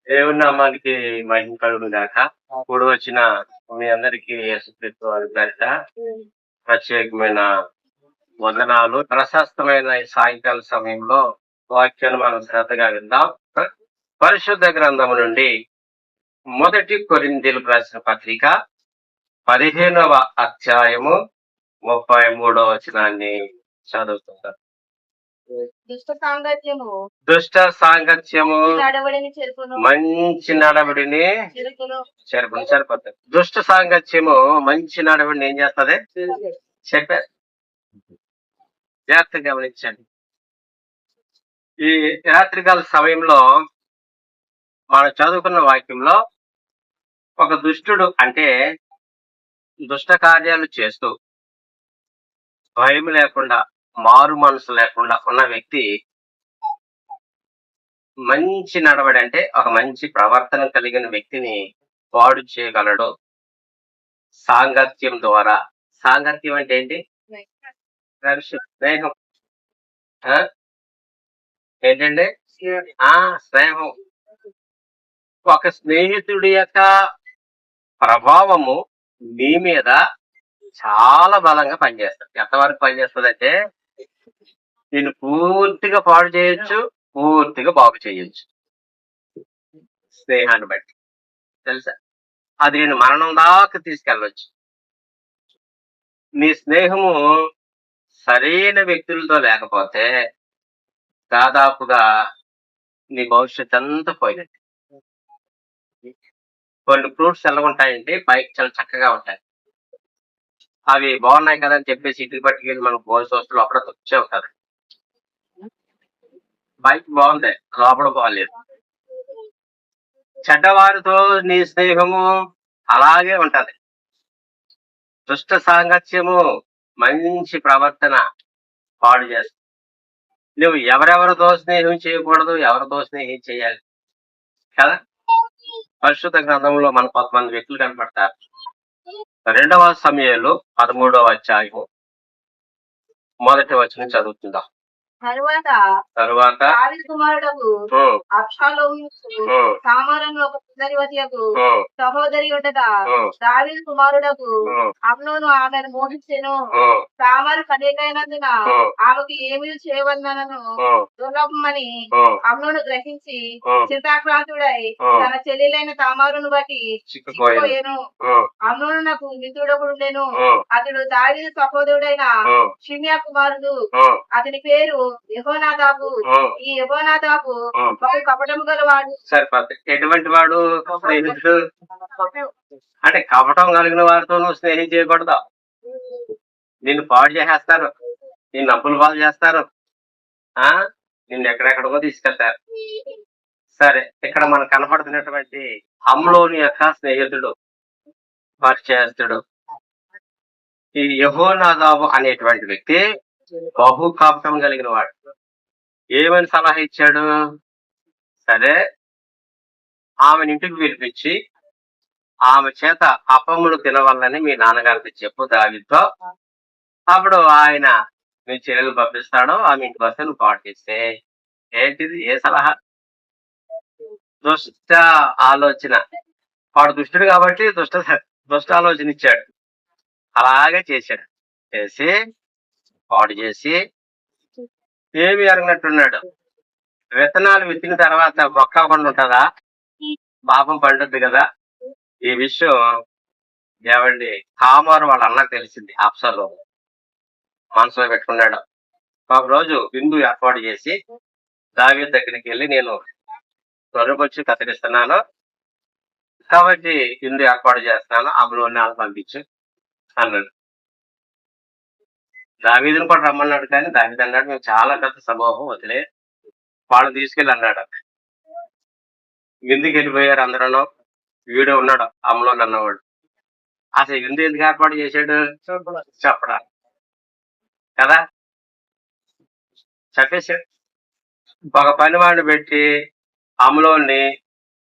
దేవుని నామానికి మహిమ కలుగును గాక. కూడి వచ్చిన మీ అందరికీ యేసుక్రీస్తు వారి పేరిట ప్రత్యేకమైన వందనాలు. ప్రశస్తమైన ఈ సాయంకాల సమయంలో వాక్యాన్ని మనం శ్రద్ధగా విందాం. పరిశుద్ధ గ్రంథము నుండి మొదటి కొరింథీయులకు రాసిన పత్రిక 15వ అధ్యాయము 33వ వచనాన్ని చదువుతుంటారు. దుష్ట సాంగత్యము మంచి నడవడిని సరిపోతుంది. దుష్ట సాంగత్యము మంచి నడవడిని ఏం చేస్తుంది చెప్పారు. జాగ్రత్తగా గమనించండి. ఈ రాత్రికాల సమయంలో మనం చదువుకున్న వాక్యంలో ఒక దుష్టుడు అంటే దుష్ట కార్యాలు చేస్తూ భయం లేకుండా మారు మనసు లేకుండా ఉన్న వ్యక్తి మంచి నడవడి అంటే ఒక మంచి ప్రవర్తన కలిగిన వ్యక్తిని పాడు చేయగలడు సాంగత్యం ద్వారా. సాంగత్యం అంటే ఏంటి? స్నేహం. ఏంటండి? స్నేహం. ఒక స్నేహితుడి యొక్క ప్రభావము మీ మీద చాలా బలంగా పనిచేస్తుంది. ఎంతవరకు పనిచేస్తుంది అంటే నేను పూర్తిగా పాడు చేయొచ్చు, పూర్తిగా బాగు చేయొచ్చు. స్నేహాన్ని బట్టి తెలుసా, అది నేను మరణం దాకా తీసుకెళ్ళవచ్చు. నీ స్నేహము సరైన వ్యక్తులతో లేకపోతే దాదాపుగా నీ భవిష్యత్ అంతా పోయినట్టు. కొన్ని ఫ్రూట్స్ ఎలా ఉంటాయంటే పైకి చాలా చక్కగా ఉంటాయి, అవి బాగున్నాయి కదా అని చెప్పేసి ఇంటికి పట్టుకెళ్ళి మనకు భోజన వస్తువులు అప్పుడే వచ్చే ఉంటారు. బయట బాగుంది, లోపల బాగాలేదు. చెడ్డవారితో నీ స్నేహము అలాగే ఉంటది. దుష్ట సాంగత్యము మంచి ప్రవర్తన పాడు చేస్తుంది. నువ్వు ఎవరెవరితో స్నేహం చేయకూడదు, ఎవరితో స్నేహం చేయాలి కదా. పరిశుద్ధ గ్రంథంలో మన 10 వ్యక్తులు కనపడతారు. 2వ సమూయేలు 13వ అధ్యాయము 1వ వచనం చదువుతుందాం. తరువాత కుమారుడు అబ్షాలోము తామారను ఒక సుందరివతియకు సహోదరి ఉండగా దావీదు కుమారుడకు అమ్నోను ఆమెను మోహించెను. తామారు కన్యకైనందున ఆమెకు ఏమీ చేయవలనను దుర్లభమని అమ్నోను గ్రహించి చింతాక్రాంతుడై తన చెల్లెలైన తామారును బట్టి చిక్కుపోయాను. అమ్నోను నాకు మిత్రుడొకడుండెను. అతడు దావీదు సహోదరుడైన షిమ్యా కుమారుడు. అతని పేరు యెహోనాదాబు. ఈ యెహోనాదాబు బహు కపటము గలవాడు. సరిపోతుంది. ఎటువంటి వాడు స్నేహితుడు అంటే కపటం కలిగిన వారితో నువ్వు స్నేహం చేయకూడదు. నిన్ను పాడు చేసేస్తారు, నిన్ను అప్పులు పాలు చేస్తారు, నిన్ను ఎక్కడెక్కడికో తీసుకెళ్తారు. సరే, ఇక్కడ మనకు కనపడుతున్నటువంటి అమ్లోని యొక్క స్నేహితుడు పరిచయస్తుడు ఈ యెహోనాదాబు అనేటువంటి వ్యక్తి బహు కపటం కలిగిన వాడు. ఏమని సలహా ఇచ్చాడు? సరే, ఆమెను ఇంటికి పిలిపించి ఆమె చేత అప్పములు తినవాలని మీ నాన్నగారికి చెప్పు దావీదుతో. అప్పుడు ఆయన మీ చెల్లెలు పంపిస్తాడో ఆమె ఇంటికి వస్తే నువ్వు పాటు చేస్తే. ఏంటిది? ఏ సలహా? దుష్ట ఆలోచన. వాడు దుష్టుడు కాబట్టి దుష్ట ఆలోచన ఇచ్చాడు. అలాగే చేశాడు. చేసి పాడు చేసి ఏమి ఎరగనట్టున్నాడు. విత్తనాలు విత్తిన తర్వాత మొక్క అవ్వకుండా ఉంటుందా? పాపం పండుద్ది కదా. ఈ విషయం ఏమండి తామారు వాళ్ళ అన్నకు తెలిసింది. అబ్షాలోము మనసులో పెట్టుకున్నాడు. ఒక రోజు విందు ఏర్పాటు చేసి దావీదు దగ్గరికి వెళ్ళి, నేను త్వరకొచ్చి కత్తిరిస్తున్నాను కాబట్టి విందు ఏర్పాటు చేస్తున్నాను, అమ్లోని పంపించు అన్నాడు. దావీదుని కూడా రమ్మన్నాడు. కానీ దావీదు అన్నాడు, మేము చాలా పెద్ద సమూహం, వదిలే వాళ్ళు తీసుకెళ్ళి అన్నాడు. విందుకి వెళ్ళిపోయారు అందరూ. వీడు ఉన్నాడు అమ్లోని అన్నవాడు. అసలు విందు ఎందుకు ఏర్పాటు చేశాడు? చెప్పడా కదా. చెప్పేశాడు. ఒక పని వాడిని పెట్టి అమ్లోని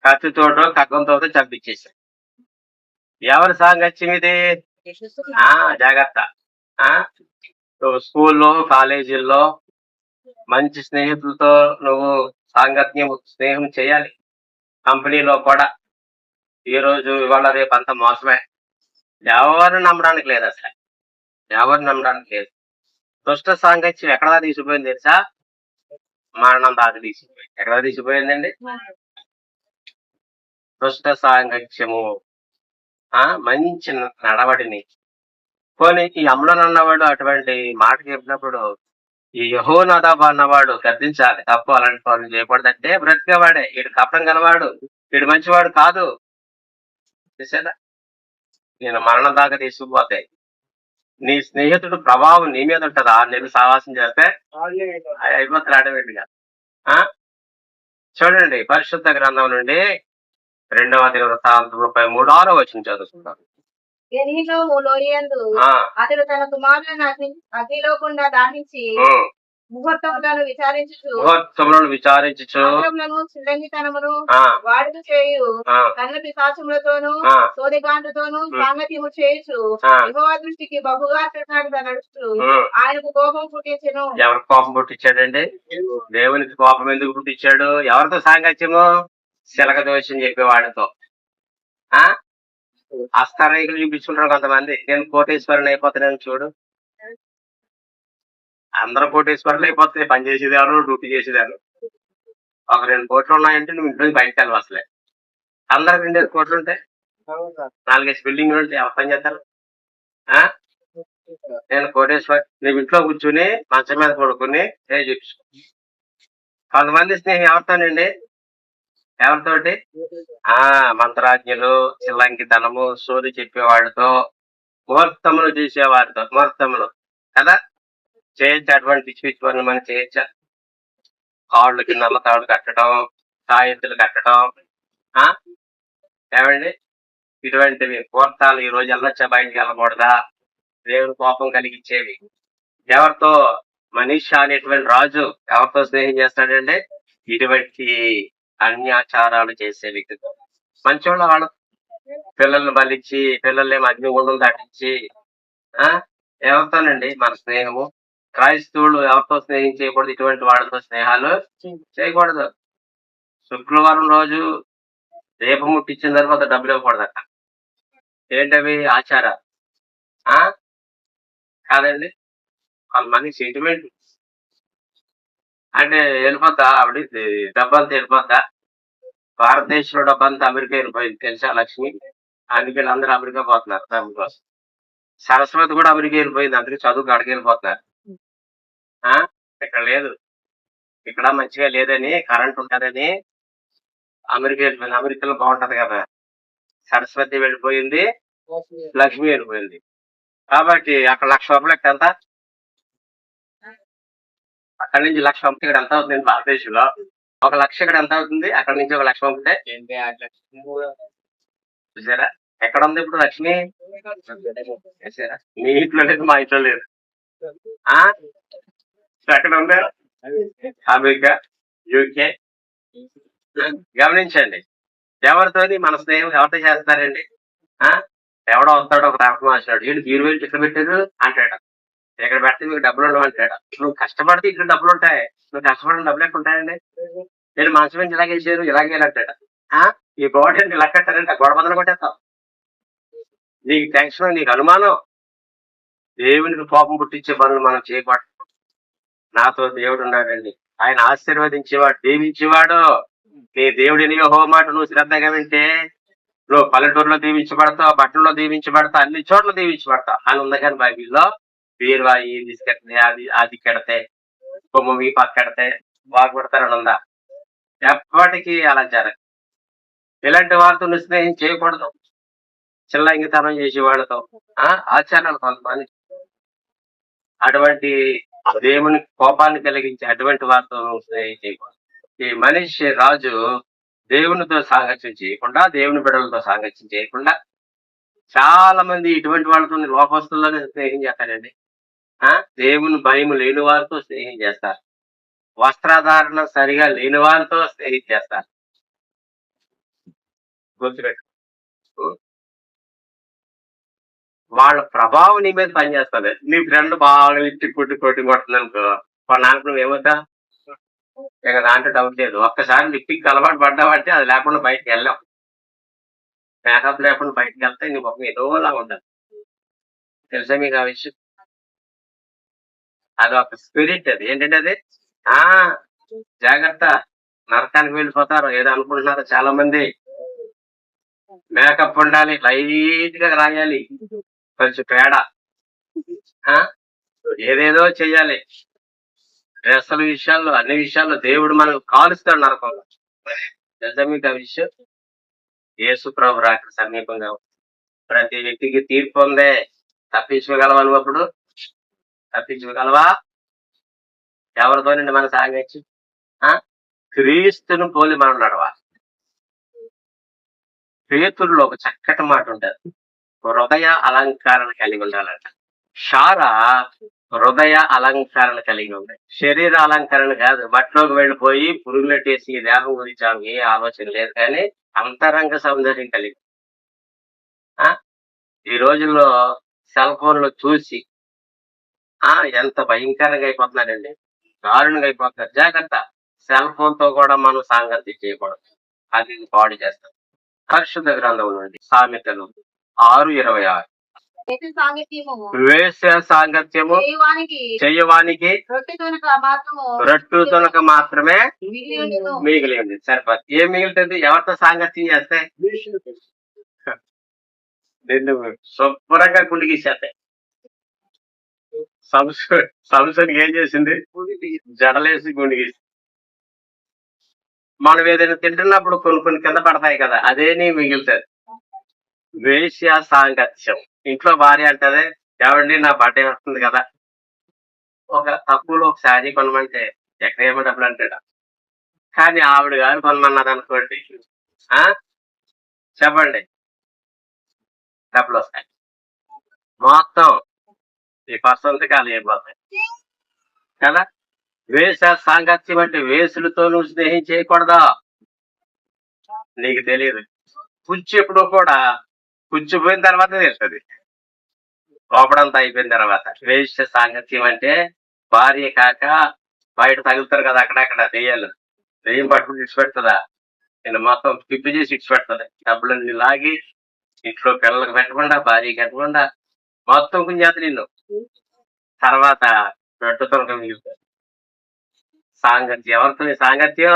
కత్తితోటో ఖడ్గంతో చంపించేశాడు. ఎవరి సాంగత్యం ఇది? జాగ్రత్త. నువ్వు స్కూల్లో కాలేజీల్లో మంచి స్నేహితులతో నువ్వు స్నేహం చేయాలి. కంపెనీలో కూడా ఈ రోజు ఇవాళ రేపు అంతా మోసమే. ఎవరు నమ్మడానికి లేదు, అసలు ఎవరు నమ్మడానికి లేదు. దుష్ట సాంగత్యం ఎక్కడ తీసుకుపోయింది తెలుసా? మరణం దాకా తీసుకుపోయింది. ఎక్కడ తీసుకుపోయిందండి? దుష్ట సాంగత్యము మంచి నడవడిని. పోనీ ఈ అమ్ములను అన్నవాడు అటువంటి మాట చెప్పినప్పుడు ఈ యెహోనాదాబు అన్నవాడు గద్దించాలి. తప్పు అలాంటి పనులు చేయకూడదంటే బ్రతికేవాడే, వీడు కపటం గలవాడు, వీడు మంచివాడు కాదు. చూసారా, నేను మరణం దాకా తీసుకుపోతే నీ స్నేహితుడు ప్రభావం నీ మీద ఉంటదా? నేను సావాసం చేస్తే అయిపోతాడు ఆటోమేటిక్గా. చూడండి, పరిశుద్ధ గ్రంథం నుండి 2వ దినవృత్తాంతం 33 చదువుతున్నాను. అతడు తన కుమారులను అగ్నిలో గుండా దాటించి ముహూర్తములను విచారించుచు చిల్లంగితనమును వాడుతూ చేయు కన్న పిశాచములతోనూ సోదిగాండ్లతోనూ సాంగత్యము చేయొచ్చు యెహోవా దృష్టికి బహుగా నడుస్తూ ఆయనకు కోపం పుట్టించెను. ఎవరికి కోపం పుట్టించాడండి? దేవునికి కోపం ఎందుకు పుట్టించాడు? ఎవరితో సాంగత్యము? శిలక దోషం చెప్పేవాడితో. అస్తరేకులు చూపించుకుంటారు కొంతమంది. నేను కోటేశ్వరుని అయిపోతానని చూడు. అందరూ కోటేశ్వరులు అయిపోతే పని చేసేదారు, డ్యూటీ చేసేదారు. ఒక 2 కోట్లు ఉన్నాయంటే నువ్వు ఇంట్లో బయటకు వెళ్ళవు అసలే. అందరికి 2 కోట్లు ఉంటాయి, 4 బిల్డింగ్లు ఉంటాయి, ఎవరు పని చేస్తారు? నేను కోటేశ్వర్, నువ్వు ఇంట్లో కూర్చుని మంచం మీద పడుకుని చూపించుకో. కొంతమంది స్నేహం ఎవరితోనండి? ఎవరితోటి? మంత్రాజ్ఞులు, చిల్లంకి ధనము, సోది చెప్పేవాడితో, ముహూర్తములు చేసేవాడితో. ముహూర్తములు కదా చేయొచ్చా? అటువంటి పిచ్చి పిచ్చి పనులు మనం చేయొచ్చా? కాళ్ళకి నల్లతాడు కట్టడం, సాయంతులు కట్టడం, ఏమండి ఇటువంటివి ముహూర్తాలు ఈ రోజు వెళ్ళొచ్చా? బయటికి వెళ్ళకూడదా? దేవుని కోపం కలిగించేవి. ఎవరితో? మనీషా అనేటువంటి రాజు ఎవరితో స్నేహం చేస్తాడంటే ఇటువంటి అన్యాచారాలు చేసే వ్యక్తితో. మంచోళ్ళ వాళ్ళు పిల్లల్ని బలిచ్చి, పిల్లల్ని అగ్నిగుండం దాటించి, ఎవరితోనండి మన స్నేహము? క్రైస్తవులు ఎవరితో స్నేహం చేయకూడదు? ఇటువంటి వాళ్ళతో స్నేహాలు చేయకూడదు. శుక్రవారం రోజు దీపం ముట్టించిన తర్వాత డబ్బులు ఇవ్వకూడదట. ఏంటవి? ఆచారాలు కాదండి. కొంతమంది సెంటిమెంట్ అంటే వెళ్ళిపోద్దా ఆవిడ డబ్బంతా వెళ్ళిపోద్దా? భారతదేశంలో డబ్బంతా అమెరికా వెళ్ళిపోయింది తెలుసా లక్ష్మి? అందుకే అందరూ అమెరికా పోతున్నారు డబ్బు కోసం. సరస్వతి కూడా అమెరికా వెళ్ళిపోయింది, అందుకే చదువుకు అడిగి వెళ్ళిపోతున్నారు. ఇక్కడ లేదు, ఇక్కడ మంచిగా లేదని, కరెంట్ ఉంటుందని అమెరికా వెళ్ళిపోయింది. అమెరికాలో బాగుంటది కదా. సరస్వతి వెళ్ళిపోయింది, లక్ష్మి వెళ్ళిపోయింది. కాబట్టి అక్కడ 1,00,000 రూపాయలకి ఎంత? అక్కడి నుంచి 1,00,000 పంపితే ఇక్కడ ఎంత అవుతుంది? భారతదేశంలో 1,00,000 ఇక్కడ ఎంత అవుతుంది? అక్కడి నుంచి 1,00,000 పంపితే చూసారా ఎక్కడ ఉంది ఇప్పుడు లక్ష్మి? చూసారా, మీ ఇంట్లో లేదు, మా ఇంట్లో లేదు. ఎక్కడ ఉంది? America, UK. గమనించండి, ఎవరితోని మన స్నేహం ఎవరితో చేస్తారండి? ఎవడో వస్తాడు, ఒక తాపకం వచ్చాడు, ఏంటి మీరు వెళ్ళి ఇక్కడ పెట్టారు అంటాడు. ఇక్కడ పెడితే మీకు డబ్బులు ఉండవు అంటాడు. నువ్వు కష్టపడితే ఇక్కడ డబ్బులు ఉంటాయి, నువ్వు కష్టపడిన డబ్బులు ఎక్కడ ఉంటాయండి? నేను మనసు నుంచి ఇలాగే చేశారు, ఇలాగే అంటాడు. ఈ బాడీ అంటే ఇలా కట్టారంటే గొడవ బదులు కొట్టేస్తావు. నీకు టెన్షన్, నీకు అనుమానం. దేవునికి కోపం పుట్టించే పనులు మనం చేయకూడదు. నాతో దేవుడు ఉన్నాడండి, ఆయన ఆశీర్వదించేవాడు, దీవించేవాడు. నీ దేవుడిని మాట నువ్వు శ్రద్ధగా వింటే నువ్వు పల్లెటూరులో దీవించబడతావు, పట్టణంలో దీవించబడతావు, అన్ని చోట్ల దీవించబడతావు అని ఉంది. కానీ బైబిల్లో బీరువా ఈ తీసుకెడితే అది కెడితే బొమ్మ మీ పక్కెడితే బాగుపడతారని ఉందా? ఎప్పటికీ అలా జరగదు. ఇలాంటి వారితో నువ్వు స్నేహం చేయకూడదు. చిల్లంగితనం చేసేవాళ్ళతో, ఆచారాలు కొంతమంది అటువంటి దేవుని కోపాన్ని కలిగించే అటువంటి వారితో నువ్వు స్నేహం చేయకూడదు. ఈ మనిషి రాజు దేవునితో సాంగత్యం చేయకుండా, దేవుని బిడ్డలతో సాంగత్యం చేయకుండా చాలా మంది ఇటువంటి వాళ్ళతో లోకస్తుల్లోనే స్నేహం చేస్తారండి. దేవుని భయం లేని వారితో స్నేహం చేస్తారు, వస్త్రధారణ సరిగా లేని వారితో స్నేహం చేస్తారు. గుర్తుపెట్టు, వాళ్ళ ప్రభావం నీ మీద పనిచేస్తుంది. నీ ఫ్రెండ్ బాగా ఇట్టి కొట్టి కొడుతుంది అనుకో, వాళ్ళ నాన్నకు నువ్వేమవుతా? ఇక దాంట్లో డౌట్ లేదు. ఒక్కసారి లిప్టిక్ అలవాటు పడ్డావంటే అది లేకుండా బయటకు వెళ్ళాం. మేకప్ లేకుండా బయటకు వెళ్తే నీ ముఖం ఏదోలా ఉండదు. తెలుసా మీకు ఆ విషయం? అది ఒక స్పిరిట్. అది ఏంటంటే అది ఆ జాగ్రత్త, నరకానికి వెళ్ళిపోతారు. ఏదో అనుకుంటున్నారు చాలా మంది. మేకప్ ఉండాలి, లైట్ గా రాయాలి, కొంచెం పేడ, ఏదేదో చెయ్యాలి. డ్రెస్సుల విషయాల్లో, అన్ని విషయాల్లో దేవుడు మనకు కాలుస్తాడు నరకంలో. తెలుసా మీకు ఆ విషయం? యేసు ప్రభు రాక సమీపంగా ప్రతి వ్యక్తికి తీర్పు ఉందే. తప్పించుకోగలవా నువ్వు? అప్పుడు తప్పించుకోగలవా? ఎవరితోనండి మన సాగచ్చు? క్రీస్తును పోలి మనం నడవాలి. పేతురులో ఒక చక్కటి మాట ఉంటుంది, హృదయ అలంకారణ కలిగి ఉండాలంట. షారా హృదయ అలంకరణ కలిగి ఉంది. శరీర అలంకరణ కాదు. బట్టలోకి వెళ్ళిపోయి పురుగులెట్టేసి దేహం గురించి ఆమె ఏ ఆలోచన లేదు, కానీ అంతరంగ సౌందర్యం కలిగి. ఈ రోజుల్లో సెల్ ఫోన్లు చూసి ఎంత భయంకరంగా అయిపోతున్నారండి, దారుణంగా అయిపోతున్నారు. జాగ్రత్త, సెల్ ఫోన్ తో కూడా మనం సాంగత్యం చేయకూడదు, అది పాడు చేస్తాం. పరిశుద్ధ గ్రంథం నుండి సామెతలు 6:26. వేశ్య సాంగత్యము చేయవానికి రొట్టు తొనక మాత్రమే మిగిలి ఉంది. సరిపోదు. ఏం మిగులుతుంది? ఎవరితో సాంగత్యం చేస్తే నిన్ను శుభ్రంగా గుండిగీసేస్తాయి. సంస్థకి ఏం చేసింది? జడలేసి గుండిగీసి. మనం ఏదైనా తింటున్నప్పుడు కొన్ని కింద పడతాయి కదా, అదే నీ మిగులుతుంది. వేశ్య సాంగత్యం. ఇంట్లో భార్య అంటదే, ఎవరిని నా బర్త్డే వస్తుంది కదా, ఒక తక్కువలో ఒక శారీ కొనమంటే ఎక్కడ ఏమో డబ్బులు అంటాడు. కానీ ఆవిడ గారు కొనమన్నది అనుకోండి, చెప్పండి, డబ్బులు వస్తాయి. మొత్తం ఈ పర్సంతో ఖాళీ అయిపోతాయి కదా. వేష సాంగత్యం అంటే వేసులతో నువ్వు స్నేహం చేయకూడదా? నీకు తెలియదు. పుచ్చు ఎప్పుడో కూడా పుచ్చిపోయిన తర్వాత తెలుస్తుంది, లోపడంతా అయిపోయిన తర్వాత. వేష సాంగత్యం అంటే భార్య కాక బయట తగులుతారు కదా అక్కడక్కడ దెయ్యాలు. దెయ్యం పట్టుకుని ఇచ్చిపెడుతుందా? నేను మొత్తం పిప్పి చేసి ఇచ్చిపెడుతుంది. డబ్బులన్నీ లాగి ఇంట్లో పిల్లలకు పెట్టకుండా, భార్యకి పెట్టకుండా మొత్తం కుంజేత నిన్ను. తర్వాత రొట్టెతో మిగులుతుంది. సాంగత్యం ఎవరితో? సాంగత్యం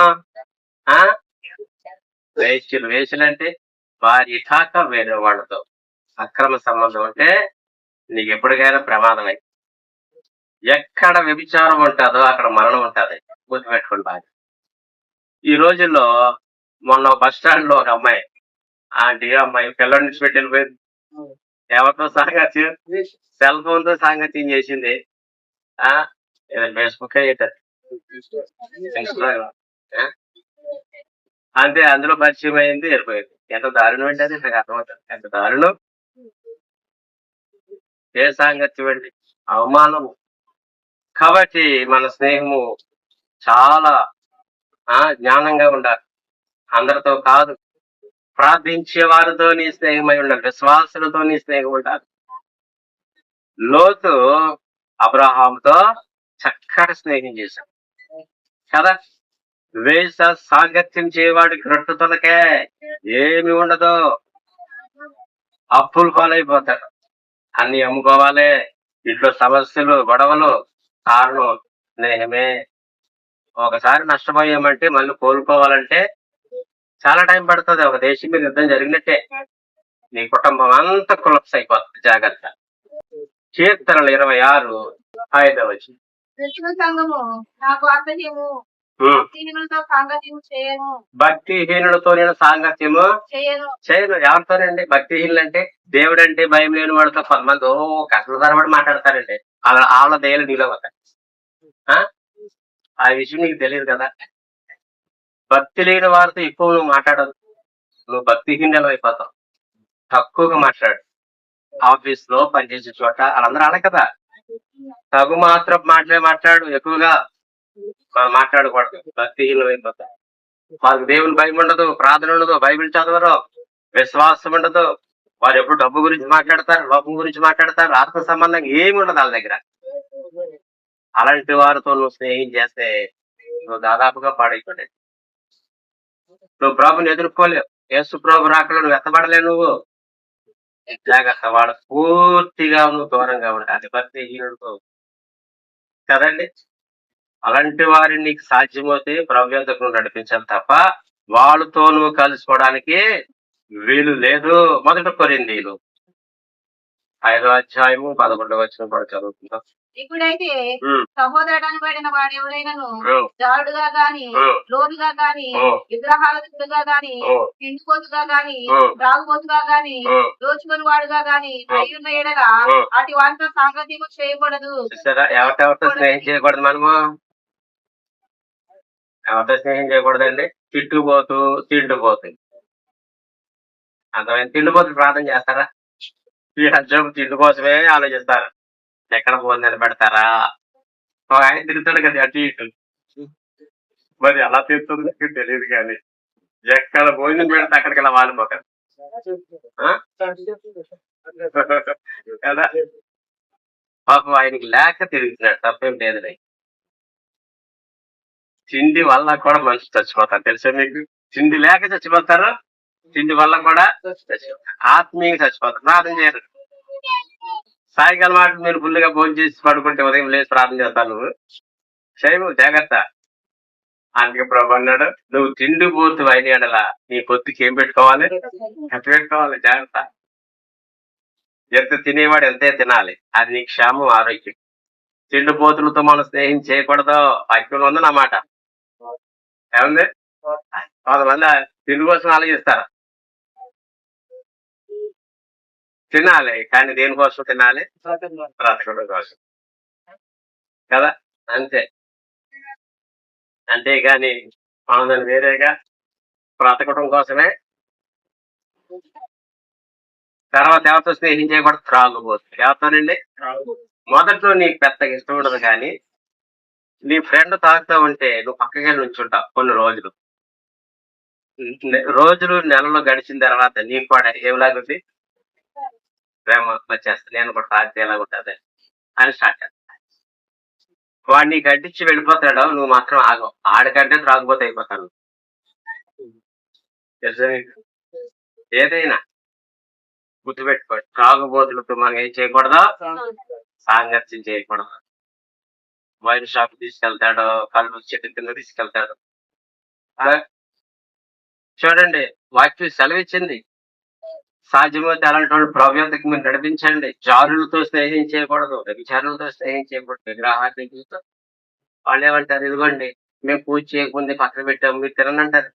వేశ్యలు. వేశ్యలు అంటే భార్య కాక వేరే వాళ్ళతో అక్రమ సంబంధం అంటే నీకు ఎప్పటికైనా ప్రమాదమే. ఎక్కడ వ్యభిచారం ఉంటుందో అక్కడ మరణం ఉంటుంది. గుర్తుపెట్టుకోండి బాగా. ఈ రోజుల్లో మొన్న బస్ స్టాండ్ లో ఒక అమ్మాయి, అమ్మాయి పిల్లల నుంచి పెట్టి వెళ్ళిపోయింది. ఎవరితో సాంగత్యం? సెల్ ఫోన్ తో సాంగత్యం చేసింది. ఫేస్బుక్ అయ్యేటది, ఇన్స్టాగ్రామ్ అంతే. అందులో పరిచయం అయింది, వెళ్ళిపోయింది. ఎంత దారుణం అంటే అది నాకు అర్థమవుతుంది. ఎంత దారుణం. ఏ సాంగత్యం అండి? అవమానము. కాబట్టి మన స్నేహము చాలా జ్ఞానంగా ఉండాలి. అందరితో కాదు, ప్రార్థించే వారితో నీ స్నేహమై ఉండాలి, విశ్వాసులతో నీ స్నేహం ఉండాలి. లోతు అబ్రహాముతో చక్కటి స్నేహం చేశాడు కదా. వేష సాంగత్యం చేయవాడికి రొట్టె తొనకే ఏమి ఉండదు, అప్పులు పాలైపోతాడు. అన్ని అమ్ముకోవాలి, ఇంట్లో సమస్యలు, గొడవలు. కారణం స్నేహమే. ఒకసారి నష్టపోయామంటే మళ్ళీ కోలుకోవాలంటే చాలా టైం పడుతుంది. ఒక దేశం మీద యుద్ధం జరిగినట్టే నీ కుటుంబం అంతా కొలప్స్ అయిపోతుంది. జాగ్రత్త. కీర్తనలు 26:5. భక్తిహీనులతో నేను సాంగత్యము చేయను. ఎవరితోనండి? భక్తిహీనులు అంటే దేవుడు అంటే భయం లేని వాడితో కొంతమంది కష్టల తరబడి మాట్లాడతారండి. వాళ్ళ దేవుడు నీలో అవుతాయి. ఆ విషయం నీకు తెలియదు కదా. భక్తి లేని వారితో ఎక్కువ నువ్వు మాట్లాడదు, నువ్వు భక్తిహీనులు అయిపోతావు. తక్కువగా మాట్లాడు. ఆఫీస్ లో పనిచేసే చోట వాళ్ళందరూ అలా కదా, తగు మాత్రం మాట్లాడు. ఎక్కువగా మాట్లాడకూడదు, భక్తిహీనం అయిపోతాయి. వాళ్ళకి దేవుని భయం ఉండదు, ప్రార్థన ఉండదు, బైబిల్ చదవరు, విశ్వాసం ఉండదు. వారు ఎప్పుడు డబ్బు గురించి మాట్లాడతారు, లోకం గురించి మాట్లాడతారు, ఆత్మ సంబంధంగా ఏమి ఉండదు వాళ్ళ దగ్గర. అలాంటి వారితో నువ్వు స్నేహం చేస్తే నువ్వు దాదాపుగా పాడైపోయాడు. నువ్వు ప్రభుని ఎదుర్కోలేవు. యేసు ప్రభు రాకలో నువ్వు ఎత్తబడలేవు. నువ్వు జాగ్రత్త, వాడు పూర్తిగా నువ్వు దూరంగా ఉండాలి. భక్తిహీనుడు కదండి. అలాంటి వారిని నీకు సాధ్యమవుతే ప్రభు యొద్దకు నువ్వు నడిపించాలి తప్ప వాళ్ళతో నువ్వు కలిసిపోవడానికి వీలు లేదు. 1 కొరింథీయులు 5:11 కూడా చదువుకుందాం. ఇప్పుడైతే ఉమ్, సహోదరుడు అనబడిన వాడు ఎవరైనాను ఉమ్, జాడుగా గాని, ఉమ్, లోనుగా గాని, ఉమ్, విగ్రహాలతుడుగా గాని, ఉమ్, తిండిపోతుగా గాని, ఉమ్, త్రాగుబోతుగా గాని, ఉమ్, దోచుకొని వాడుగా గాని అయ్యున్న ఎడల ఉమ్. అటు వాటితో సాంగత్యము చేయకూడదు. చూసారా, ఎవరితో స్నేహం చేయకూడదు మనము? ఎవరితో స్నేహం చేయకూడదండి? తిట్టుపోతూ తిండిపోతుంది. అర్థమైంది. తిండిపోతూ ప్రార్థన చేస్తారా? ఈ హజ్జం తిండి కోసమే ఆలోచిస్తారు. ఎక్కడ భోజనాలు పెడతారా? ఒక ఆయన తిరుగుతాడు కదా అటు ఇటు. మరి ఎలా తిరుగుతుందో నాకు తెలియదు కానీ ఎక్కడ భోజనం పెడితే అక్కడికి ఇలా వాలిపోతారు కదా. పాపం ఆయనకి లేక తిరుగుతున్నాడు, తప్పేం లేదు. తిండి వల్ల కూడా మనిషి చచ్చిపోతారు, తెలుసా మీకు? తిండి లేక చచ్చిపోతారు, తిండి వల్ల కూడా ఆత్మీయంగా చచ్చిపోతారు. ప్రార్థన చేయరు. సాయంకాలం మాట మీరు ఫుల్గా భోజనం చేసి పడుకుంటే ఉదయం లేచి ప్రార్థన చేస్తాను. నువ్వు చేయము, జాగ్రత్త. అందుకే ప్రభు అన్నాడు, నువ్వు తిండిపోతు అయిన ఎడలా నీ పొత్తుకి ఏం పెట్టుకోవాలి? ఎంత పెట్టుకోవాలి? జాగ్రత్త. ఎంత తినేవాడు ఎంతే తినాలి, అది నీ క్షేమం, ఆరోగ్యం. తిండిపోతులతో మనం స్నేహం చేయకూడదు. వాక్యంలో ఉంది నా మాట. ఏముంది? కొంతమంది తిండి కోసం ఆలోచిస్తారు. తినాలి, కానీ దేనికోసం తినాలి? బ్రతకడం కోసం కదా, అంతే. అంతేగాని మనం దాన్ని వేరేగా బ్రతకడం కోసమే. తర్వాత ఎవరితో స్నేహం చేయకూడదు? త్రాగుబోతు. ఎవరితోనండి? మొదట్లో నీకు పెద్దగా ఇష్టం ఉండదు, కానీ నీ ఫ్రెండ్ తాగుతూ ఉంటే నువ్వు పక్కకి వెళ్ళి నుంచుంటావు కొన్ని రోజులు. నెలలు గడిచిన తర్వాత నీకు కూడా ఏమిలాగుంది? ప్రేమ వచ్చేస్తా, నేను కూడా తాగితే ఎలాగుంటుంది అని స్టార్ట్ చేస్తా. వాడిని గడ్డించి వెళ్ళిపోతాడు, నువ్వు మాత్రం ఆగవు. ఆడికంటే త్రాగుబోతు అయిపోతాను. తెలుసా మీకు? ఏదైనా గుర్తుపెట్టుకోండి, త్రాగుబోతులతో మనం ఏం చేయకూడదు? సాంగత్యం చేయకూడదు. వైన్ షాప్ తీసుకెళ్తాడు, కళ్ళు చెట్టు కింద తీసుకెళ్తాడు. చూడండి, వాక్యం సెలవిచ్చింది, సాధ్యమైతే అలాంటి వాళ్ళు ప్రభు యొద్దకు మీరు నడిపించండి. జారులతో స్నేహం చేయకూడదు, వ్యభిచారులతో స్నేహం చేయకూడదు, విగ్రహాలతో. వాళ్ళు ఏమంటారు? ఇదిగోండి మేము పూజ చేయకముందే పక్కన పెట్టాము, మీరు తినండి అంటారు.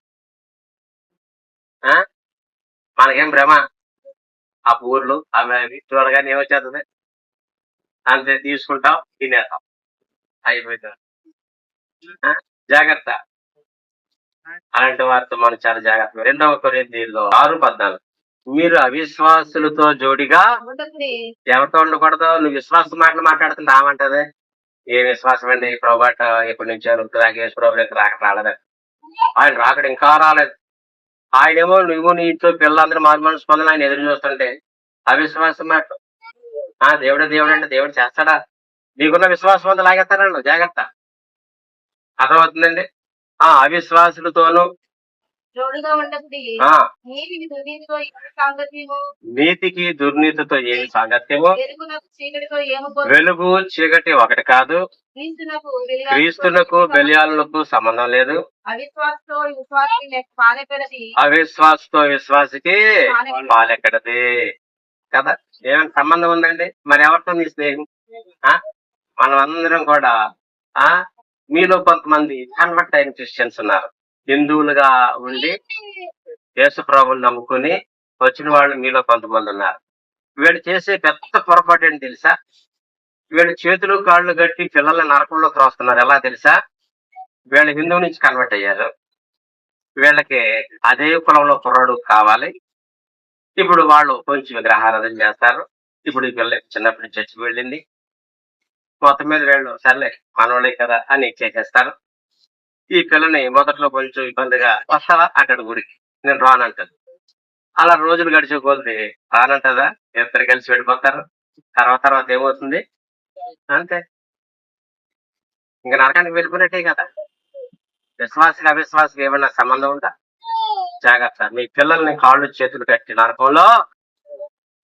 మనకేం భ్రమ? ఆ పూర్లు అవి చూడగానే ఏమొచ్చేస్తుంది? అంతే, తీసుకుంటాం, తినేస్తాం, అయిపోతాం. జాగ్రత్త. అలాంటి వారితో మనం చాలా జాగ్రత్త. 2 కొరింథీయులు 6:14 మీరు అవిశ్వాసులతో జోడిగా ఎవరితో ఉండకూడదు. నువ్వు విశ్వాసం మాటలు మాట్లాడుతుంటే రామంటది. ఏ విశ్వాసం అండి? ప్రభాట ఎప్పటి నుంచో యేసు ప్రభు రాలేదు. ఆయన రాకడు ఇంకా రాలేదు. ఆయనేమో నువ్వు నీ ఇంట్లో పిల్లలందరూ మారుమనసు పొందని ఆయన ఎదురు చూస్తుంటే అవిశ్వాసం మాట. దేవుడు అంటే దేవుడు చేస్తాడా? నీకున్న విశ్వాసం అంతా లాగేస్తానండి, జాగ్రత్త. అర్థమవుతుందండి? అవిశ్వాసులతోనూ నీతికి దుర్నీతితో ఏమి సాంగత్యము? వెలుగు చీకటి ఒకటి కాదు. క్రీస్తునకు బెలియాలకు సంబంధం లేదు. అవిశ్వాసతో విశ్వాసికి పాలెక్కడది కదా. ఏమైనా సంబంధం ఉందండి? మరి ఎవరితో నీ స్నేహం? మనం అందరం కూడా మీలో కొంతమంది కన్వర్ట్ అయిన క్రిస్టియన్స్ ఉన్నారు. హిందువులుగా ఉండి యేసు ప్రభువుని నమ్ముకుని వచ్చిన వాళ్ళు మీలో కొంతమంది ఉన్నారు. వీళ్ళు చేసే పెద్ద పొరపాటు ఏంటి తెలుసా? వీళ్ళు చేతులు కాళ్ళు కట్టి పిల్లల్ని నరకంలో త్రోస్తున్నారు. ఎలా తెలుసా? వీళ్ళు హిందువు నుంచి కన్వర్ట్ అయ్యారు. వీళ్ళకి అదే కులంలో కుర్రాడు కావాలి. ఇప్పుడు వాళ్ళు కొంచెం విగ్రహారాధన చేస్తారు. ఇప్పుడు ఈ పిల్ల చిన్నప్పటి నుంచి చర్చికి వెళ్ళింది. మొత్తం మీద వీళ్ళు సర్లే మనోళ్ళే కదా అని చేసేస్తారు. ఈ పిల్లని మొదట్లో కొంచెం ఇబ్బందిగా, వస్తావా అంటాడు గుడికి, నేను రానంటాను. అలా రోజులు గడిచే కొద్ది రానంటదా, ఇద్దరు కలిసి వెళ్ళిపోతారు. తర్వాత ఏమవుతుంది? అంతే, ఇంకా నరకానికి వెళ్ళిపోయినట్టే కదా. విశ్వాసకి అవిశ్వాసకి ఏమైనా సంబంధం ఉందా? జాగ్రత్త. మీ పిల్లల్ని కాళ్ళు చేతులు కట్టి నరకంలో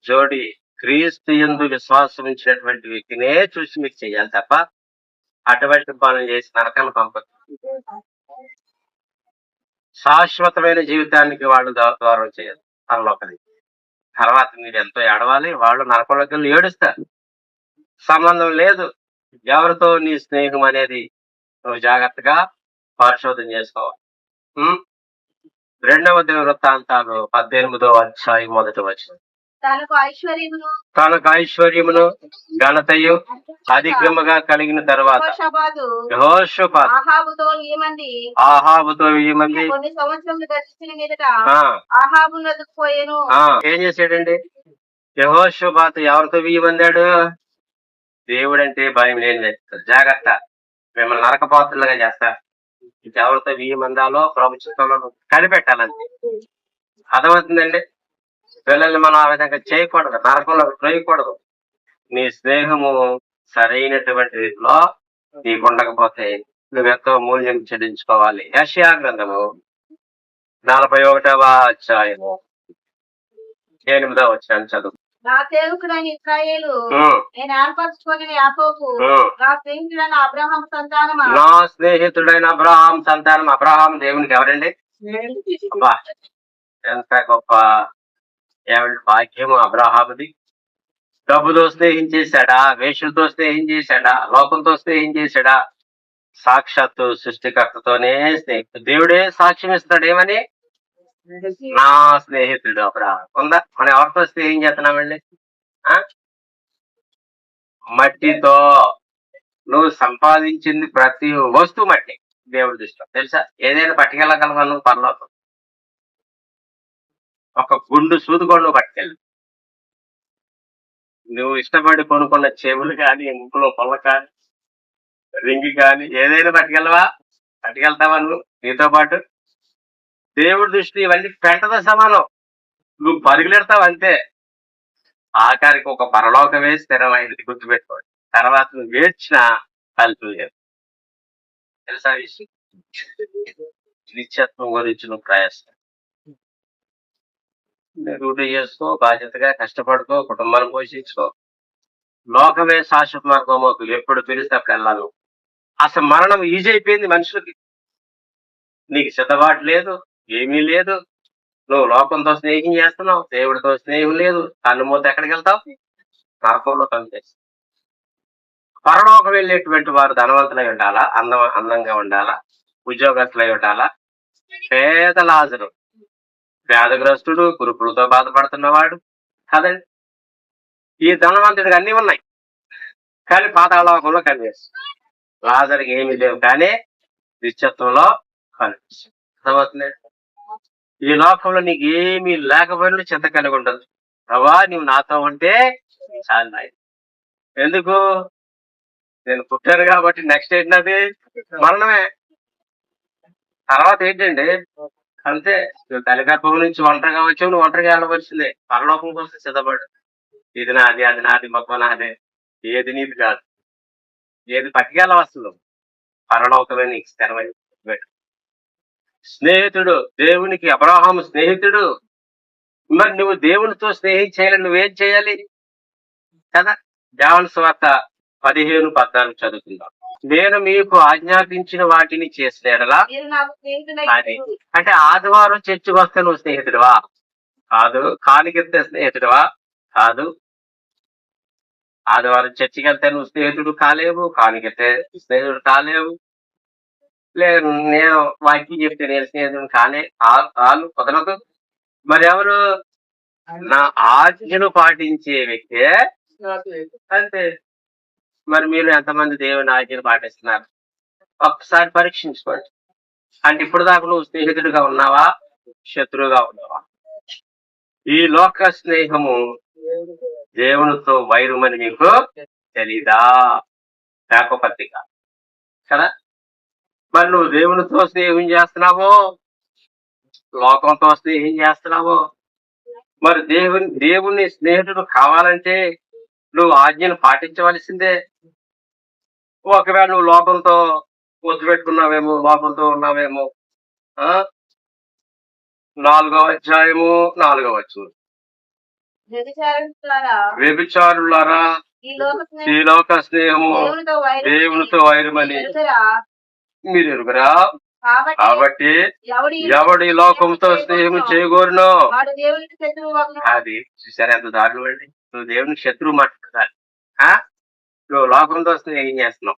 జోడి క్రీస్తు యందు విశ్వాసం ఉంచినటువంటి వ్యక్తినే చూసి మీకు చెయ్యాలి తప్ప అటువంటి పనులు చేసి నరకాన్ని పంపదు. శాశ్వతమైన జీవితానికి వాళ్ళు దూరం చేయదు పరలోకది. తర్వాత మీరు ఎంతో ఏడవాలి, వాళ్ళు నరకంలోకి వెళ్ళి ఏడుస్తారు. సంబంధం లేదు. ఎవరితో నీ స్నేహం అనేది నువ్వు జాగ్రత్తగా పరిశోధన చేసుకోవాలి. ఉం? 2వ దినవృత్తాంతాలు 18వ అధ్యాయం 1వ వచనం. తనకు ఐశ్వర్యమును తనకు ఐశ్వర్యమును ఘనతయు అధికముగా కలిగిన తర్వాత యెహోషాపాతు యెహోషాపాతు ఆహాబుతో ఏమంది ఆహాబుతో ఈ మంది కొన్ని సంవత్సరములు గతించిన మీదట ఆ, ఆహాబు నదుకుపోయాను. ఆ, ఏం చేశాడండి? యెహోషాపాతు ఎవరితో వీయమందాడు? దేవుడంటే భయం లేని వ్యక్తి. జాగ్రత్త, మిమ్మల్ని నరకపాత్రులుగా చేస్తారు. ఎవరితో వీయమందాలో ప్రభుత్వంలో కనిపెట్టాలంతే. అర్థమవుతుందండి? పిల్లల్ని మనం ఆ విధంగా చేయకూడదు, నరకంలో వేయకూడదు. నీ స్నేహము సరైనటువంటి రీతిలో నీకు ఉండకపోతే నువ్వెంతో మూల్యం చెల్లించుకోవాలి. యెషయా గ్రంథము 41వ అధ్యాయము 8వ వచనం చదువు. నా సేవకుడైన ఇశ్రాయేలు ఉం, నేను ఏర్పరచుకుని యాకోబు ఉం. నా స్నేహితుడైన అబ్రహాం సంతానమా నా స్నేహితుడైన అబ్రహాం సంతానం. అబ్రహాం దేవునికి ఎవరండి? అబ్బా, ఎంత గొప్ప ఏమంటే భాగ్యము అబ్రహాముది. డబ్బుతో స్నేహం చేశాడా? వేషులతో స్నేహం చేశాడా? లోకంతో స్నేహం చేశాడా? సాక్షాత్తు సృష్టికర్తతోనే స్నేహితుడు. దేవుడే సాక్ష్యం ఇస్తాడు ఏమని? నా స్నేహితుడు అబ్రహాం. ఉందా? మనం ఎవరితో స్నేహం చేస్తున్నామండి? ఆ? మట్టితో. నువ్వు సంపాదించింది ప్రతి వస్తువు మట్టి దేవుడి దృష్టిలో. తెలుసా? ఏదైనా పట్టుకెళ్ళగలవా నువ్వు పరలోకం? ఒక గుండు సూదుకొని నువ్వు పట్టుకెళ్ళి, నువ్వు ఇష్టపడి కొనుక్కున్న చెవులు కానీ, ముక్కులో పొల్ల కానీ, రింగి కానీ ఏదైనా పట్టుకెళ్ళవా? పట్టుకెళ్తావా నువ్వు నీతో పాటు? దేవుడి దృష్టి ఇవన్నీ పెంటతో సమానం. నువ్వు పరుగులెడతావు అంతే. ఆఖరికి ఒక పరలోకమే స్థిరమైనది, గుర్తుపెట్టుకోండి. తర్వాత నువ్వు ఏడ్చినా ఫలితం లేదు. తెలుసా విషయం? నిత్యత్వం గురించి నువ్వు ప్రయాసం డ్యూటీ చేసుకో, బాధ్యతగా కష్టపడుకో, కుటుంబాన్ని పోషించుకో. లోకమే శాశ్వత మార్గం. ఎప్పుడు పిలిస్తే అప్పుడు వెళ్ళాలి. అసలు మరణం ఈజీ అయిపోయింది మనుషులకి. నీకు సిద్ధపాటు లేదు, ఏమీ లేదు. నువ్వు లోకంతో స్నేహం చేస్తున్నావు, దేవుడితో స్నేహం లేదు. కన్ను మూత ఎక్కడికి వెళ్తావు? నరకంలో కలిసి. పరలోకం వెళ్ళేటువంటి వారు ధనవంతులై ఉండాలా, అందంగా ఉండాలా, ఉద్యోగస్తులై ఉండాలా. పేద లాజరు, వ్యాధిగ్రస్తుడు, కురుపులతో బాధపడుతున్నవాడు కదండి. ఈ ధనవంతుడికి అన్ని ఉన్నాయి కానీ పాతాళలోకంలో కనిపిస్తుంది. లాజర్కి ఏమీ లేవు కానీ నిత్యత్వంలో కనిపిస్తుంది. అర్థమవుతుంది? ఈ లోకంలో నీకు ఏమీ లేకపోయినా చింత కలిగి ఉండదు. ప్రభా నువ్వు నాతో ఉంటే చాలు నాయన. ఎందుకు? నేను పుట్టాను కాబట్టి నెక్స్ట్ ఏంటది? మరణమే. తర్వాత ఏంటండి? అంతే. నువ్వు తల్లిగర్భం నుంచి ఒంటరిగా వచ్చావు, నువ్వు ఒంటరిగా వెళ్ళవలసిందే. పరలోకం కోసం సిద్ధపడు. ఇది నాది, అది నాది, మొక్క నాదే. ఏది నీది కాదు. ఏది పట్టుకెళ్ళవస్తుంది పరలోకమే నీకు స్థిరమైన. స్నేహితుడు దేవునికి అబ్రహాము స్నేహితుడు. మరి నువ్వు దేవునితో స్నేహం చేయాలి, నువ్వేం చేయాలి కదా? యోహాను సువార్త 15:14 చదువుకుందాం. నేను మీకు ఆజ్ఞాపించిన వాటిని చేసిన ఎడల మీరు నాకు స్నేహితులై అది అంటే ఆదివారం చర్చికి వస్తే నువ్వు స్నేహితుడివా? కాదు. కాలికెత్తే స్నేహితుడివా? కాదు. ఆదివారం చర్చికి వెళ్తే నువ్వు స్నేహితుడు కాలేవు, కాలికెత్తే స్నేహితుడు కాలేవు. లేదు నేను వాక్యం చెప్తే నేను స్నేహితుడు కాలు కుదరదు. మరి ఎవరు? నా ఆజ్ఞను పాటించే వ్యక్తే అంతే. మరి మీరు ఎంతమంది దేవుని ఆజ్ఞను పాటిస్తున్నారు? ఒక్కసారి పరీక్షించుకోండి. అంటే ఇప్పుడు దాకా నువ్వు స్నేహితుడిగా ఉన్నావా, శత్రువుగా ఉన్నావా? ఈ లోక స్నేహము దేవునితో వైరమని నీకు తెలీదా? శాఖపత్రిక కదా. మరి నువ్వు దేవునితో స్నేహం చేస్తున్నావో, లోకంతో స్నేహం చేస్తున్నావో? మరి దేవుని స్నేహితుడు కావాలంటే నువ్వు ఆజ్ఞను పాటించవలసిందే. ఒకవేళ నువ్వు లోకంతో పొత్తు పెట్టుకున్నావేమో, లోపంతో ఉన్నావేమో. ఆ 4వ అధ్యాయము 4వ వచనం. వ్యభిచారులారా, వ్యభిచారులారా, ఈ లోక ఈ స్నేహం లోక స్నేహము దేవునితో వైరమని ఎరుగరా? మీరు ఎరుగురా. కాబట్టి కాబట్టి ఎవడు ఎవడు ఈ లోకంతో స్నేహం చేయగోరునో వాడు దేవునికి శత్రువు అగును. అది చూసారా ఎంత దారుణం అండి. నువ్వు దేవునికి శత్రువు మాట్లాడాలి. నువ్వు లోకంతో స్నేహం చేస్తున్నావు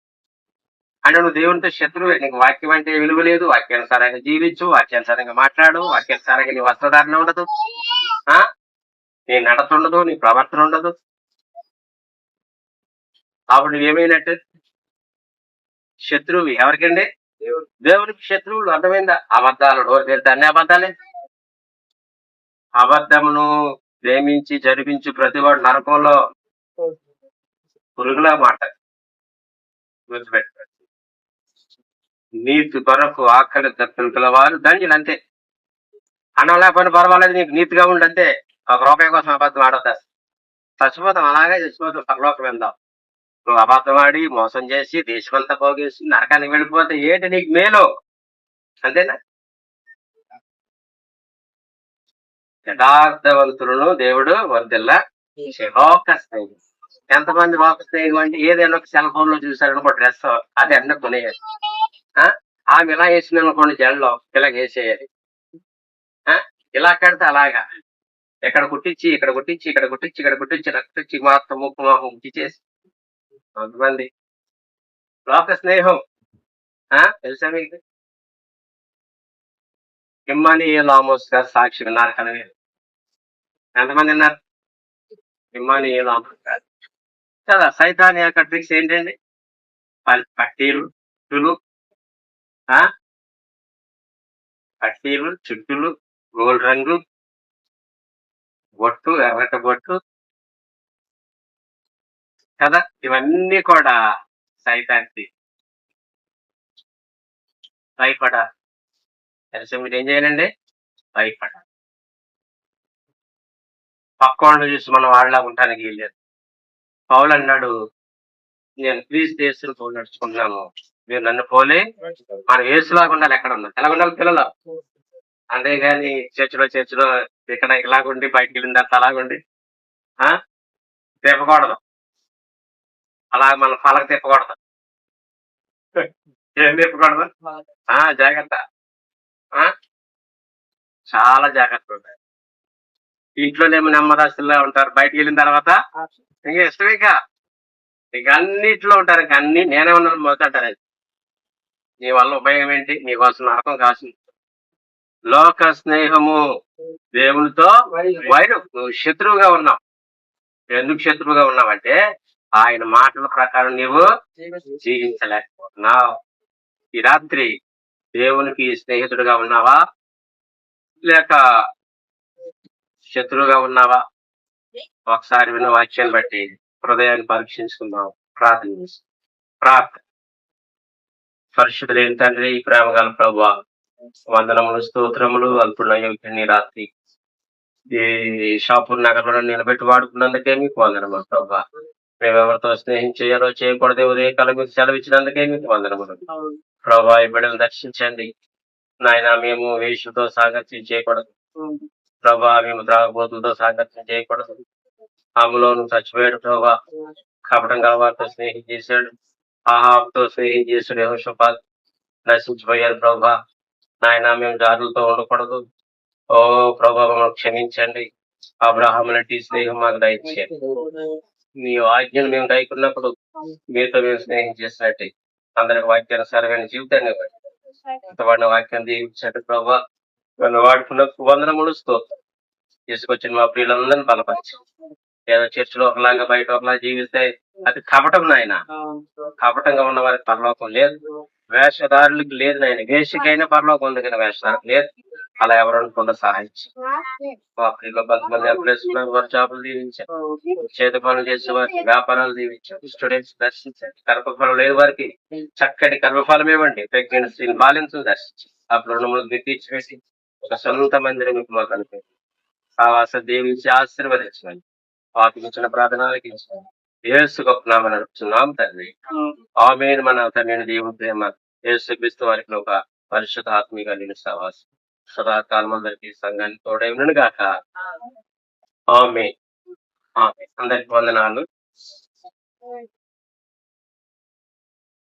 అంటే నువ్వు దేవునితో శత్రువే. నీకు వాక్యం అంటే విలువ లేదు. వాక్యానుసారంగా జీవించు, వాక్యానుసారంగా మాట్లాడు, వాక్యానుసారంగా నీ వస్త్రధారణ ఉండదు, నీ నడత ఉండదు, నీ ప్రవర్తన ఉండదు. అప్పుడు నువ్వేమైనట్టు శత్రువు. ఎవరికండి? దేవునికి శత్రువులు. అర్థమైందా? అబద్ధాలు నోరు తెరితే అన్ని అబద్ధాలే. అబద్ధమును ప్రేమించి జరిపించి ప్రతివాడు నరకంలో పురుగులా మాట గుర్తుపెట్టుకోండి. నీతి కొరకు ఆకలి దప్పులు పిలవారు ధన్యులు. అంతే. అన్నం లేకపోయినా పర్వాలేదు, నీకు నీతిగా ఉండంతే. ఒక రూపాయి కోసం అబద్ధం ఆడొద్దా? చచ్చిపోతాం, అలాగే చచ్చిపోతాం. పరలోకం వెళ్దాం. నువ్వు అబద్ధం ఆడి మోసం చేసి దేశమంతా పోగేసి నరకానికి వెళ్ళిపోతే ఏంటి నీకు మేలు? అంతేనా? యథార్థవంతులను దేవుడు వర్దిల్లా లోక స్నేహం. ఎంతమంది లోక స్నేహం అంటే ఏదైనా ఒక సెల్ ఫోన్ లో చూసారనుకో డ్రెస్, అది అన్న కొనేయాలి. ఆమె ఇలా వేసింది అనుకోండి, జల్లో ఇలా వేసేయాలి. ఇలా కడితే అలాగా ఇక్కడ కుట్టించి ఇక్కడ కుట్టించి ఇక్కడ కుట్టించి ఇక్కడ కుట్టించి ఇక్కడ కుట్టించి మాత్రం ముక్కు మొహం కుట్టించేసి కొంతమంది లోక స్నేహం. తెలుసా మీకు? కిమ్మని లామోస్ గారు సాక్షి విన్నారు కదా. ఎంతమంది విన్నారు? కిమ్మని లామోస్ గారు కదా. సైతాన్ యొక్క ట్రిక్స్ ఏంటండి? పట్టీలు, చుట్టులు, పట్టీలు, చుట్టులు, గోల్డ్ రంగు బొట్టు, ఎర్రటి బొట్టు కదా. ఇవన్నీ కూడా సైతానికి భయపడ. తెలుసా మీరు ఏం చేయాలండి? భయపడ. పక్కవాళ్ళు చూసి మనం వాళ్ళలాగా ఉండటానికి వెళ్ళలేదు. పౌలు అన్నాడు, నేను క్రీస్తు యేసుని పోలి నడుచుకుంటున్నాను, మీరు నన్ను పోలే మనం యేసులాగా ఉండాలి. ఎక్కడ ఉన్నారు ఎలా ఉండాలి పిల్లలు? అంతేగాని చర్చిలో ఇక్కడ ఇలాగుండి బయటకు వెళ్ళిన తర్వాత అలాగుండి తిప్పకూడదు. అలా మన పలక తిప్పకూడదు. ఏం తిప్పకూడదు? జాగ్రత్త. చాలా జాగ్రత్త ఉంటాయి. ఇంట్లోనేమో నెమ్మదాస్తుల్లా ఉంటారు, బయటకు వెళ్ళిన తర్వాత ఇంకా ఇష్టమేక ఇక అన్నిట్లో ఉంటారు. ఇంక అన్ని నేనే ఉన్నాను మొదలంటారు. నీ వల్ల ఉపయోగం ఏంటి? నీకోసం నరకం కాసింది. లోక స్నేహము దేవునితో వైరు. నువ్వు శత్రువుగా ఉన్నావు. ఎందుకు శత్రువుగా ఉన్నావంటే ఆయన మాటల ప్రకారం నీవు జీవించలేకపోతున్నావు. ఈ రాత్రి దేవునికి స్నేహితుడిగా ఉన్నావా లేక శత్రువుగా ఉన్నావా? ఒకసారి విన్న వాక్యాన్ని బట్టి హృదయాన్ని పరీక్షించుకుందాం. ప్రార్థన. పరిశుద్ధులైన తండ్రి, ప్రేమ గల ప్రభువా, వందనములు, స్తోత్రములు. అల్పున్న యోగ్యుని రాత్రి ఈ షాపూర్ నగరంలో నిలబెట్టి వాడుకున్నందుకే మీకు వందనములు ప్రభువా. మేమెవరితో స్నేహం చేయాలో చేయకూడదు ఉదయకాల మీకు సెలవిచ్చినందుకే మీకు వందనములు ప్రభువా. ఈ బిడ్డలు దర్శించండి నాయన. మేము వేషులతో సాంగత్యం చేయకూడదు ప్రభువా. మేము త్రాగబోతులతో సాంగత్యం చేయకూడదు. ఆమెలోను చచ్చిపోయాడు ప్రభువా. కపటం గల వారితో స్నేహం చేశాడు. ఆహాతో స్నేహం చేశాడు. యెహోషాపాతు నశించిపోయారు ప్రభా. నాయన మేము దారులతో ఉండకూడదు. ఓ ప్రభా, మమ్మల్ని క్షమించండి. అబ్రహాము లాంటి స్నేహం మాకు దయచేయండి. నీ ఆజ్ఞను మేము గైకున్నప్పుడు మీతో మేము స్నేహం చేసినట్టు అందరికి వాక్యానుసారమైన జీవితాన్ని ఇవ్వండి. ఇంతవాడిన వాక్యాన్ని దీవించండి ప్రభా. నన్ను వాడుకున్న వందనములు స్తోత్రం. తీసుకొచ్చిన మా ప్రియులందరినీ బలపరిచి ఏదో చర్చిలో ఒకలాగా బయట ఒకలా జీవిస్తే అది కపటం నాయన. కపటంగా ఉన్న వారికి పరలోకం లేదు. వేషధారులకు లేదు నాయన. వేషకైనా పరలోకం ఉంది కానీ వేషధారులకు లేదు. అలా ఎవరు అనుకుంటే సహాయించి మా ప్రియులు కొంతమంది అప్లేస్తున్నారు. వారి జాబులు దీవించారు. చేతి పనులు చేసే వారికి వ్యాపారాలు దీవించారు. స్టూడెంట్స్ దర్శించండి. గర్భఫలం లేని వారికి చక్కటి గర్భఫలం ఇవ్వండి. ప్రెగ్నెన్సీని బాలించు దర్శించి ఆ రుణములు తీర్చివేసి ఒక సొంత మందిరం మీకు మాకు అనిపించింది. ఆవాస దీవించి ఆశీర్వదించండి. వాటికి ఇచ్చిన ప్రార్థనలకి యేసు గొప్ప నామమున నడుచున్నాం తండ్రి. ఆమేన్. మన తండ్రి దేవుని ప్రేమ, యేసుక్రీస్తు వారికి ఒక పరిశుద్ధ ఆత్మీయ కలిగిన సహవాసం సదాకాలం అందరికీ సంఘాన్ని తోడై ఉండను గాక. ఆమేన్. అందరికి వందనాలు.